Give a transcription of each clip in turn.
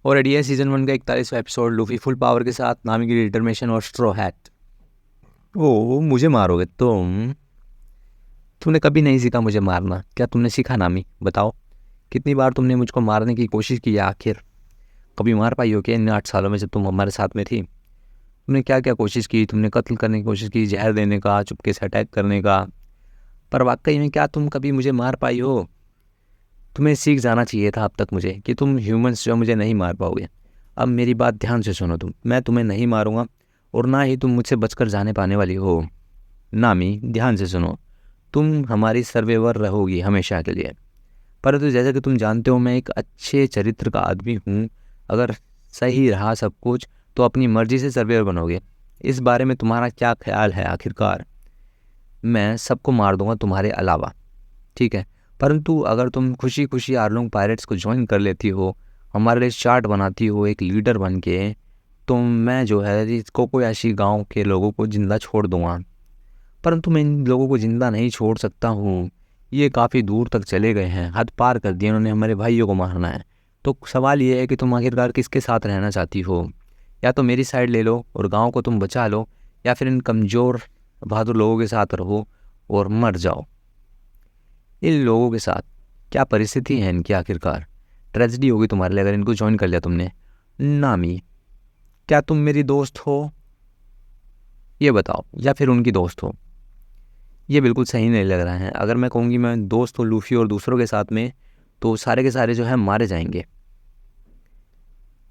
और ADA season 1 का 41वां episode Luffy full power के साथ नामी की डिटर्मिनेशन और स्ट्रॉ हैट। ओ मुझे मारोगे तुमने कभी नहीं सीखा मुझे मारना। क्या तुमने सीखा नामी? बताओ, कितनी बार तुमने मुझको मारने की कोशिश की है? आखिर कभी मार पाई हो क्या इन 8 सालों में जब तुम हमारे साथ में थी? तुमने क्या क्या कोशिश की? तुमने कत्ल करने की कोशिश की, जहर देने का, चुपके से अटैक करने का, पर वाकई में क्या तुम कभी मुझे मार पाई हो? तुम्हें सीख जाना चाहिए था अब तक मुझे कि तुम ह्यूमंस जो मुझे नहीं मार पाओगे। अब मेरी बात ध्यान से सुनो, मैं तुम्हें नहीं मारूंगा और ना ही तुम मुझसे बचकर जाने पाने वाली हो। नामी ध्यान से सुनो, तुम हमारी सर्वाइवर रहोगी हमेशा के लिए। परंतु जैसा कि तुम जानते हो मैं एक अच्छे चरित्र का आदमी हूँ। अगर सही रहा सब कुछ तो अपनी मर्जी से सर्वाइवर बनोगे। इस बारे में तुम्हारा क्या ख्याल है? आखिरकार मैं सबको मार दूंगा तुम्हारे अलावा, ठीक है? परंतु अगर तुम खुशी खुशी आर्लोंग पायरेट्स को ज्वाइन कर लेती हो, हमारे लिए चार्ट बनाती हो एक लीडर बन के, तो मैं जो है इस कोकोयाशी गांव के लोगों को जिंदा छोड़ दूंगा। परंतु मैं इन लोगों को जिंदा नहीं छोड़ सकता हूँ। ये काफ़ी दूर तक चले गए हैं, हद पार कर दिया, उन्होंने हमारे भाइयों को मारना है। तो सवाल ये है कि तुम आखिरकार किसके साथ रहना चाहती हो? या तो मेरी साइड ले लो और गांव को तुम बचा लो, या फिर इन कमज़ोर बहादुर लोगों के साथ रहो और मर जाओ। इन लोगों के साथ क्या परिस्थिति है इनकी? आखिरकार ट्रेजेडी होगी तुम्हारे लिए अगर इनको ज्वाइन कर लिया तुमने। नामी, क्या तुम मेरी दोस्त हो? ये बताओ, या फिर उनकी दोस्त हो? ये बिल्कुल सही नहीं लग रहा है। अगर मैं कहूँगी मैं दोस्त हूँ लूफी और दूसरों के साथ में, तो सारे के सारे जो है मारे जाएंगे।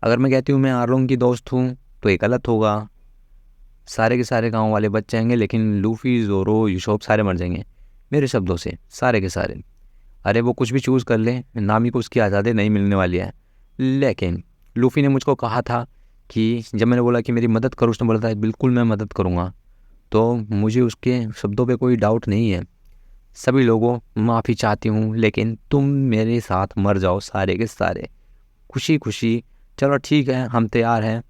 अगर मैं कहती हूँ मैं आर्लोंग की दोस्त हूँ तो ये गलत होगा। सारे के सारे गांव वाले बच जाएंगे, लेकिन लूफी, जोरो, यूसोप सारे मर जाएंगे मेरे शब्दों से, सारे के सारे। अरे वो कुछ भी चूज़ कर ले, नामी को उसकी आज़ादी नहीं मिलने वाली है। लेकिन लूफी ने मुझको कहा था कि जब मैंने बोला कि मेरी मदद करो, उसने बोला था बिल्कुल मैं मदद करूँगा। तो मुझे उसके शब्दों पे कोई डाउट नहीं है। सभी लोगों माफ़ी चाहती हूँ, लेकिन तुम मेरे साथ मर जाओ सारे के सारे, खुशी खुशी। चलो ठीक है, हम तैयार हैं,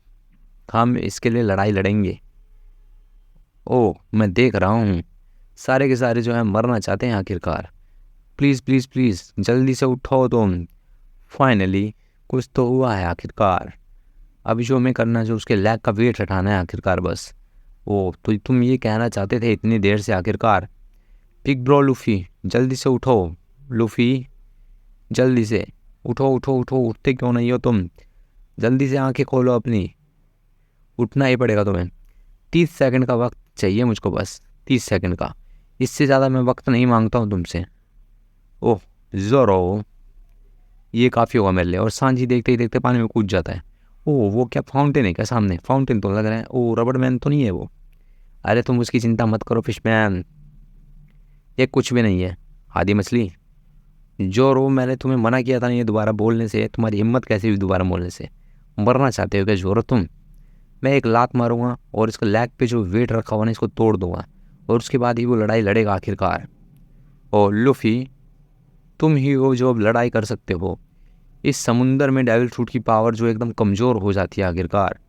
हम इसके लिए लड़ाई लड़ेंगे। ओह मैं देख रहा हूँ सारे के सारे जो है मरना चाहते हैं आखिरकार। प्लीज़ प्लीज़ प्लीज़ जल्दी से उठो तुम। फाइनली कुछ तो हुआ है आखिरकार। अभी जो हमें करना है, जो उसके लैग का वेट हटाना है आखिरकार, बस। ओ तो तुम ये कहना चाहते थे इतनी देर से? आखिरकार बिग ब्रो लूफी जल्दी से उठो। लूफी जल्दी से उठो उठो उठो, उठते क्यों नहीं हो तुम? जल्दी से आंखें खोलो अपनी, उठना ही पड़ेगा तुम्हें। 30 सेकंड का वक्त चाहिए मुझको, बस 30 सेकंड का, इससे ज़्यादा मैं वक्त नहीं मांगता हूँ तुमसे। ओह ज़ोरो, ये काफ़ी होगा मेरे लिए। और सांझी देखते ही देखते पानी में कूद जाता है। ओह वो क्या फाउंटेन है क्या सामने? फाउंटेन तो लग रहा है। ओह रबड़ मैन तो नहीं है वो? अरे तुम उसकी चिंता मत करो फिशमैन, ये कुछ भी नहीं है। आदि मछली, जो रो मैंने तुम्हें मना किया था ना ये दोबारा बोलने से। तुम्हारी हिम्मत कैसे हुई दोबारा बोलने से? मरना चाहते हो क्या जोरो तुम? मैं एक लात मारूंगा और इसका लैग पे जो वेट रखा हुआ ना इसको तोड़ दूंगा, और उसके बाद ही वो लड़ाई लड़ेगा आखिरकार। और लूफी, तुम ही हो जो अब लड़ाई कर सकते हो इस समुंदर में। डेविल फ्रूट की पावर जो एकदम कमज़ोर हो जाती है आखिरकार,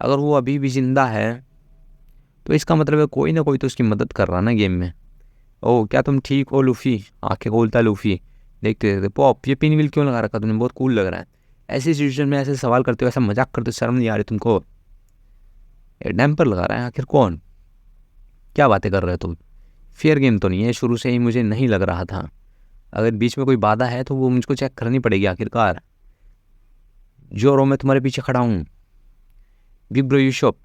अगर वो अभी भी जिंदा है तो इसका मतलब है कोई ना कोई तो उसकी मदद कर रहा ना गेम में। ओह क्या तुम ठीक हो लूफी? आंखें खोलता है लूफी देखते देखते। पॉप ये पिन व्हील क्यों लगा रखा तुमने? बहुत कूल लग रहा है। ऐसी सिचुएशन में ऐसे सवाल करते हो, ऐसा मजाक करते हो, शर्म नहीं आ रही तुमको? ये डैम्पर लगा रहा है आखिर कौन? क्या बातें कर रहे हो तुम? फेयर गेम तो नहीं है, शुरू से ही मुझे नहीं लग रहा था। अगर बीच में कोई बाधा है तो वो मुझको चेक करनी पड़ेगी आखिरकार। जो रो मैं तुम्हारे पीछे खड़ा हूँ। बिग ब्रो यूशोप,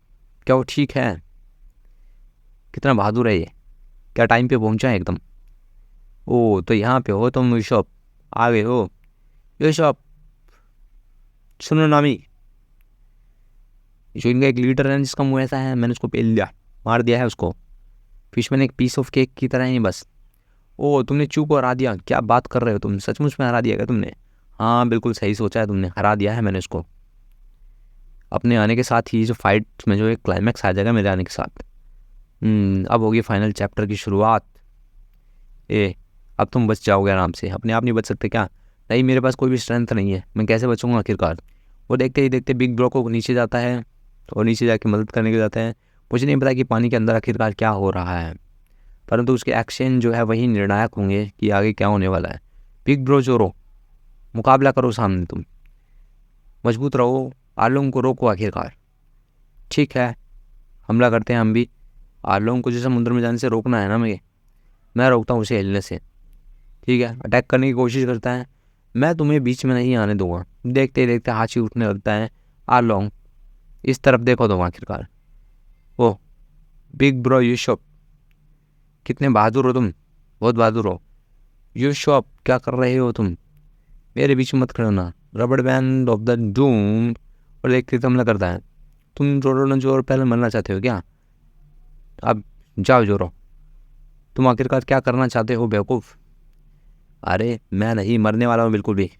क्या वो ठीक है? कितना बहादुर है ये, क्या टाइम पे पहुंचा है एकदम। ओ तो यहाँ पे हो तुम यूशोप, आ गए हो। यूशोप सुनो नामी, जो इनका एक लीडर है जिसका मुंह ऐसा है, मैंने उसको पेल लिया, मार दिया है उसको। फिशमैन एक पीस ऑफ केक की तरह ही बस। ओ तुमने चू को हरा दिया? क्या बात कर रहे हो तुम? सचमुच में हरा दिया क्या तुमने? हाँ बिल्कुल सही सोचा है तुमने, हरा दिया है मैंने उसको। अपने आने के साथ ही जो फाइट में जो एक क्लाइमैक्स आ जाएगा मेरे आने के साथ। अब होगी फाइनल चैप्टर की शुरुआत। ए अब तुम बच जाओगे आराम से, अपने आप नहीं बच सकते क्या? नहीं मेरे पास कोई भी स्ट्रेंथ नहीं है, मैं कैसे बचूंगा आखिरकार? वो देखते ही देखते बिग ब्रो को नीचे जाता है और नीचे जाके मदद करने के जाते हैं। मुझे नहीं पता कि पानी के अंदर आखिरकार क्या हो रहा है, परंतु उसके एक्शन जो है वही निर्णायक होंगे कि आगे क्या होने वाला है। बिग ब्रो जोरो, मुकाबला करो सामने तुम। मजबूत रहो, आर्लोंग को रोको आखिरकार। ठीक है, हमला करते हैं हम भी। आर्लोंग को जो समुद्र में जाने से रोकना है ना, मैं रोकता हूँ उसे हिलने से। ठीक है, अटैक करने की कोशिश करता है। मैं तुम्हें बीच में नहीं आने दूंगा। देखते ही देखते हाथी उठने लगता है। आर्लोंग इस तरफ देखो तुम आखिरकार। ओह बिग ब्रो यूशोप, कितने बहादुर हो तुम, बहुत बहादुर हो। यूशोप क्या कर रहे हो तुम, मेरे बीच में मत खड़ना। रबड़ बैंड ऑफ द डूम। और एक तीर हमला करता है। तुम जोरो न जोर पहले मरना चाहते हो क्या? अब जाओ जोरो, तुम आखिरकार क्या करना चाहते हो बेवकूफ़? अरे मैं नहीं मरने वाला हूँ बिल्कुल भी।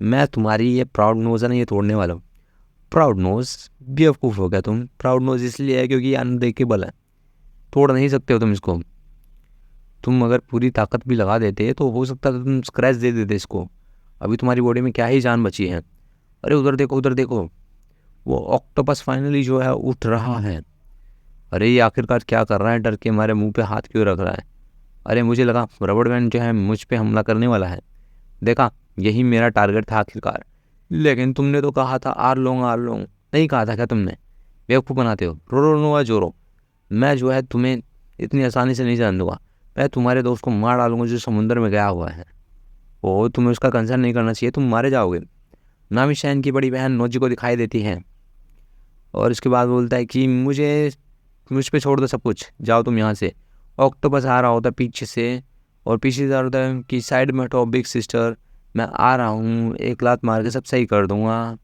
मैं तुम्हारी ये प्राउड नोज है ना, ये तोड़ने वाला हूँ। Proud nose? बेवकूफ़ हो गया तुम। प्राउड नोज इसलिए है क्योंकि ये अनब्रेकेबल है, तोड़ नहीं सकते हो तुम इसको। तुम अगर पूरी ताकत भी लगा देते तो हो सकता था तुम स्क्रैच दे देते इसको। अभी तुम्हारी बॉडी में क्या ही जान बची है। अरे उधर देखो, उधर देखो, वो ऑक्टोपस फाइनली जो है उठ रहा है। अरे ये आखिरकार क्या कर रहा है, डर के हमारे मुंह पे हाथ क्यों रख रहा है? अरे मुझे लगा रबड़ बैंड जो है मुझ पे हमला करने वाला है। देखा, यही मेरा टारगेट था आखिरकार। लेकिन तुमने तो कहा था आर्लोंग आर्लोंग, नहीं कहा था क्या तुमने? बेवकूफ़ बनाते हो। रो रो नो जोरो, मैं जो है तुम्हें इतनी आसानी से नहीं जान दूंगा। मैं तुम्हारे दोस्त को मार डालूंगा जो समुद्र में गया हुआ है। ओ तुम्हें उसका कंसर्न नहीं करना चाहिए, तुम मारे जाओगे। नामी शैन की बड़ी बहन नोजी को दिखाई देती है और इसके बाद बोलता है कि मुझ पे छोड़ दो सब कुछ, जाओ तुम यहाँ से। ऑक्टोपस आ रहा होता है पीछे से, और पीछे से होता है कि साइड में हटो बिग सिस्टर, मैं आ रहा हूँ, एक लात मार के सब सही कर दूंगा।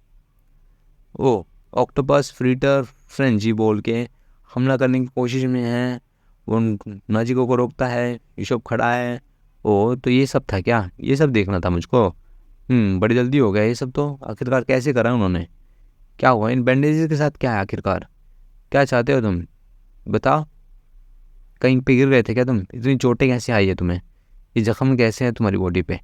ओ ऑक्टोपस फ्रीटर फ्रेंजी बोल के हमला करने की कोशिश में है। वो नाजिको को रोकता है, यूसुफ खड़ा है। ओ तो ये सब था क्या? ये सब देखना था मुझको। बड़ी जल्दी हो गया ये सब तो। आखिरकार कैसे करा उन्होंने? क्या हुआ इन बैंडेजेस के साथ, क्या है आखिरकार? क्या चाहते हो तुम, बताओ? कहीं पे गिर गए थे क्या तुम? इतनी चोटें कैसे आई है तुम्हें? ये जख्म कैसे हैं तुम्हारी बॉडी पे?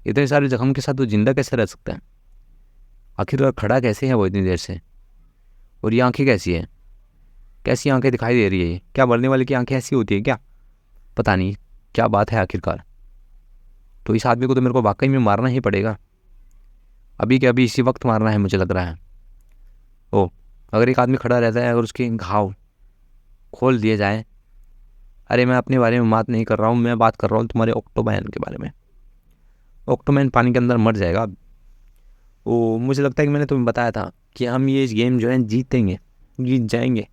इतने सारे जख्म के साथ वो जिंदा कैसे रह सकता है? आखिरकार खड़ा कैसे है वो इतनी देर से? और ये आंखें कैसी है, कैसी आंखें दिखाई दे रही है? ये क्या मरने वाले की आंखें ऐसी होती है क्या? पता नहीं क्या बात है आखिरकार। तो इस आदमी को तो मेरे को वाकई में मारना ही पड़ेगा, अभी के अभी इसी वक्त मारना है मुझे लग रहा है। ओ अगर एक आदमी खड़ा रहता है, अगर उसके घाव खोल दिए जाए। अरे मैं अपने बारे में बात नहीं कर रहा हूँ, मैं बात कर रहा हूँ तुम्हारे ऑक्टोमैन के बारे में। ऑक्टोमैन पानी के अंदर मर जाएगा। ओ मुझे लगता है कि मैंने तुम्हें बताया था कि हम ये गेम जो है जीतेंगे, जीत जाएंगे।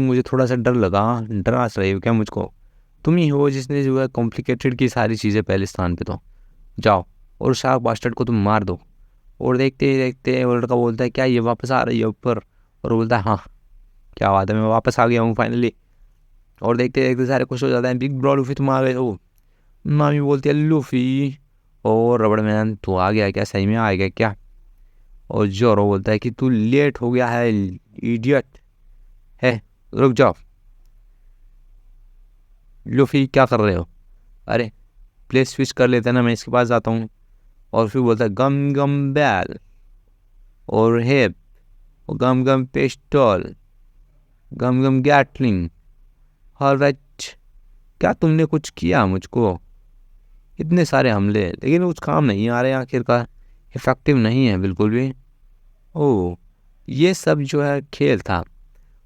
मुझे थोड़ा सा डर लगा। डरा रहे हो क्या मुझको? तुम ही हो जिसने जो है कॉम्प्लिकेटेड की सारी चीज़ें पहले स्थान पे। तो जाओ और शार्क बास्टर्ड को तुम मार दो। और देखते ही देखते वो लड़का बोलता है क्या ये वापस आ रही है ऊपर? और बोलता है हाँ, क्या बात है, मैं वापस आ गया हूँ फाइनली। और देखते देखते सारे खुश हो जाते हैं। बिग ब्रो लूफी तुम आ गए हो। मामी बोलती है लूफी। और रबड़ मैन तू आ गया क्या, सही में आ गया क्या? और जोरो बोलता है कि तू लेट हो गया है इडियट है, रुक जाओ। लूफी क्या कर रहे हो? अरे प्लेस स्विच कर लेते हैं ना, मैं इसके पास जाता हूँ। और फिर बोलता है गम गम बैल और हेप और गम गम पेस्टॉल, गम गम गैटलिंग। ऑलराइट, क्या तुमने कुछ किया मुझको? इतने सारे हमले लेकिन कुछ काम नहीं आ रहे आखिरकार, इफेक्टिव नहीं है बिल्कुल भी। ओह ये सब जो है खेल था।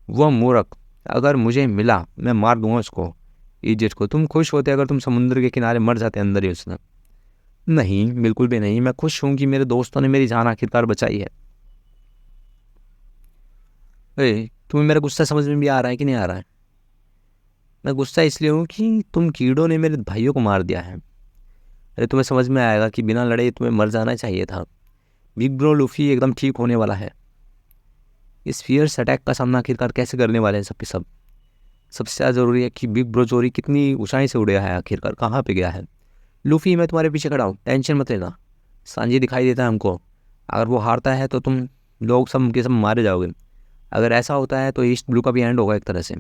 वह मूर्ख अगर मुझे मिला मैं मार दूंगा उसको, इडियट को। तुम खुश होते अगर तुम समुद्र के किनारे मर जाते अंदर ही उसने? नहीं बिल्कुल भी नहीं, मैं खुश हूँ कि मेरे दोस्तों ने मेरी जान आखिरकार बचाई है। तुम्हें मेरा गुस्सा समझ में भी आ रहा है कि नहीं आ रहा है? मैं गुस्सा इसलिए हूँ कि तुम कीड़ों ने मेरे भाइयों को मार दिया है। अरे तुम्हें समझ में आएगा कि बिना लड़े तुम्हें मर जाना चाहिए था। बिग ब्रो लूफी एकदम ठीक होने वाला है। इस फियर्स अटैक का सामना आखिरकार कैसे करने वाले हैं सबके सब? सबसे ज़्यादा ज़रूरी है कि बिग ब्रो चोरी कितनी ऊंचाई से उड़ गया है, आखिरकार कहाँ पे गया है। लूफी मैं तुम्हारे पीछे खड़ा हूँ, टेंशन मत लेना। सांजी दिखाई देता है हमको। अगर वो हारता है तो तुम लोग सब के सब मारे जाओगे। अगर ऐसा होता है तो ईस्ट ब्लू का भी एंड होगा एक तरह से।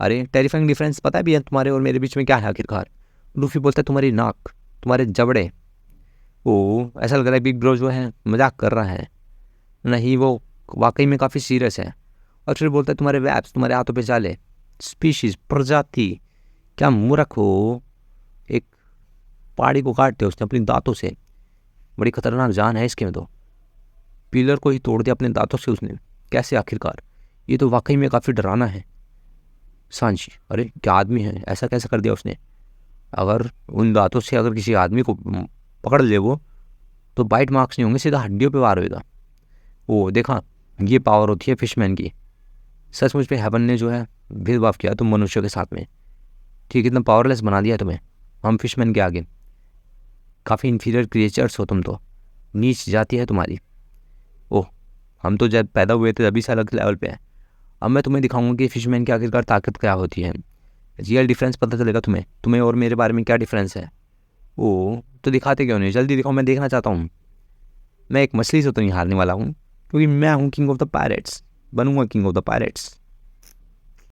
अरे टेरिफाइंग डिफरेंस पता भी है तुम्हारे और मेरे बीच में क्या है आखिरकार? लूफी बोलता है तुम्हारी नाक, तुम्हारे जबड़े। ओ ऐसा लग रहा है बिग ब्रो जो है मजाक कर रहा है, नहीं वो वाकई में काफ़ी सीरियस है। और फिर बोलता है तुम्हारे वैप्स, तुम्हारे हाथों पे जाले। स्पीशीज प्रजाति, क्या मूर्ख हो? एक पहाड़ी को काटते हो उसने अपनी दांतों से। बड़ी खतरनाक जान है इसके में तो। पिलर को ही तोड़ दिया अपने दांतों से उसने, कैसे आखिरकार? ये तो वाकई में काफ़ी डरावना है। सांची, अरे क्या आदमी है, ऐसा कैसे कर दिया उसने? अगर उन दांतों से अगर किसी आदमी को पकड़ ले वो, तो बाइट मार्क्स नहीं होंगे, सीधा हड्डियों पे वार होगा। वो देखा, ये पावर होती है फिशमैन की। सचमुच में हेवन ने जो है भेदभाव किया तुम मनुष्यों के साथ में। ठीक, इतना पावरलेस बना दिया तुम्हें हम फिशमैन के आगे। काफ़ी इन्फीरियर क्रिएचर्स हो तुम तो, नीच जाती है तुम्हारी। ओह, हम तो जब पैदा हुए थे तभी से अलग लेवल पे हैं। अब मैं तुम्हें दिखाऊंगा कि फिशमैन की आखिरकार ताकत क्या होती है। रियल डिफरेंस पता चलेगा तुम्हें और मेरे बारे में क्या डिफरेंस है। ओह, तो दिखाते क्यों नहीं? जल्दी दिखाओ, मैं देखना चाहता हूँ। मैं एक मछली से तो नहीं हारने वाला हूँ, क्योंकि मैं हूँ किंग ऑफ द पायरेट्स, बनूंगा किंग ऑफ द पायरेट्स।